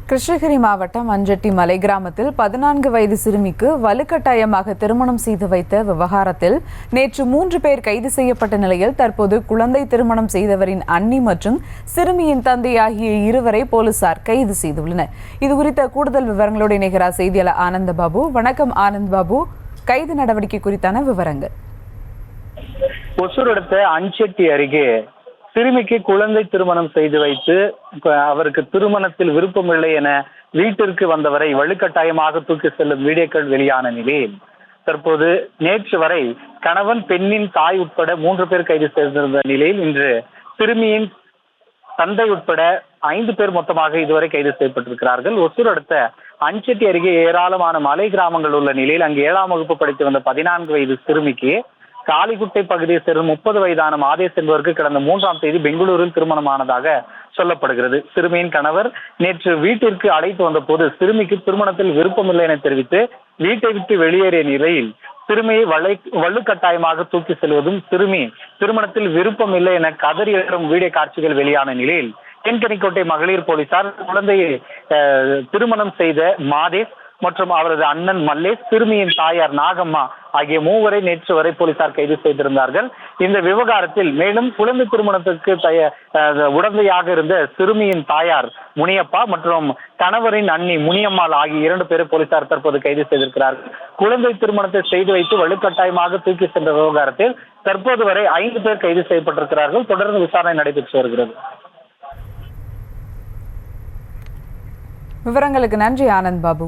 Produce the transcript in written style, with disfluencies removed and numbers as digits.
கிருஷ்ணகிரி மாவட்டம் அஞ்சட்டி மலை கிராமத்தில் 14 வயது சிறுமிக்கு வலுக்கட்டாயமாக திருமணம் செய்து வைத்த விவகாரத்தில் நேற்று 3 பேர் கைது செய்யப்பட்ட நிலையில் தற்போது குழந்தை திருமணம் செய்தவரின் அண்ணி மற்றும் சிறுமியின் தந்தை ஆகிய இருவரை போலீசார் கைது செய்துள்ளனர். இதுகுறித்த கூடுதல் விவரங்களோடு இணைகிறார் செய்தியாளர் ஆனந்த் பாபு. வணக்கம் ஆனந்த் பாபு, கைது நடவடிக்கை குறித்தான விவரங்கள். ஒசூர் அடுத்த அஞ்சட்டி அருகே சிறுமிக்கு குழந்தை திருமணம் செய்து வைத்து அவருக்கு திருமணத்தில் விருப்பமில்லை என வீட்டிற்கு வந்தவரை வலுக்கட்டாயமாக தூக்கி செல்லும் வீடியோக்கள் வெளியான நிலையில் தற்போது நேற்று வரை கணவன், பெண்ணின் தாய் உட்பட 3 பேர் கைது செய்திருந்த நிலையில் இன்று சிறுமியின் தந்தை உட்பட 5 பேர் மொத்தமாக இதுவரை கைது செய்யப்பட்டிருக்கிறார்கள். ஒசூர் அடுத்த அஞ்சட்டி அருகே ஏராளமான மலை கிராமங்கள் உள்ள நிலையில் அங்கு 7ஆம் வகுப்பு படித்து வந்த 14 வயது சிறுமிக்கு காளிகுட்டை பகுதியை சேர்ந்த 30 வயதான மாதேஷ் என்பவருக்கு கடந்த 3ஆம் தேதி பெங்களூரில் திருமணமானதாக சொல்லப்படுகிறது. சிறுமியின் கணவர் நேற்று வீட்டிற்கு அழைத்து வந்த போது சிறுமிக்கு திருமணத்தில் விருப்பமில்லை என தெரிவித்து வீட்டை விட்டு வெளியேறிய நிலையில் சிறுமியை வலுக்கட்டாயமாக தூக்கி செல்வதும், சிறுமி திருமணத்தில் விருப்பம் இல்லை என கதறி எழும் வீடியோ காட்சிகள் வெளியான நிலையில் தென்கனிக்கோட்டை மகளிர் போலீசார் குழந்தையை திருமணம் செய்த மாதேஷ் மற்றும் அவரது அண்ணன் மல்லேஷ், சிறுமியின் தாயார் நாகம்மா ஆகிய 3 வரை நேற்று வரை போலீசார் கைது செய்திருந்தார்கள். இந்த விவகாரத்தில் மேலும் குழந்தை திருமணத்திற்கு உடந்தையாக இருந்த சிறுமியின் தாயார் முனியப்பா மற்றும் கணவரின் அண்ணி முனியம்மாள் ஆகிய 2 பேரை போலீசார் தற்போது கைது செய்திருக்கிறார்கள். குழந்தை திருமணத்தை செய்து வைத்து வலுக்கட்டாயமாக தூக்கி சென்ற விவகாரத்தில் தற்போது வரை 5 பேர் கைது செய்யப்பட்டிருக்கிறார்கள். தொடர்ந்து விசாரணை நடைபெற்று வருகிறது. விவரங்களுக்கு நன்றி ஆனந்த் பாபு.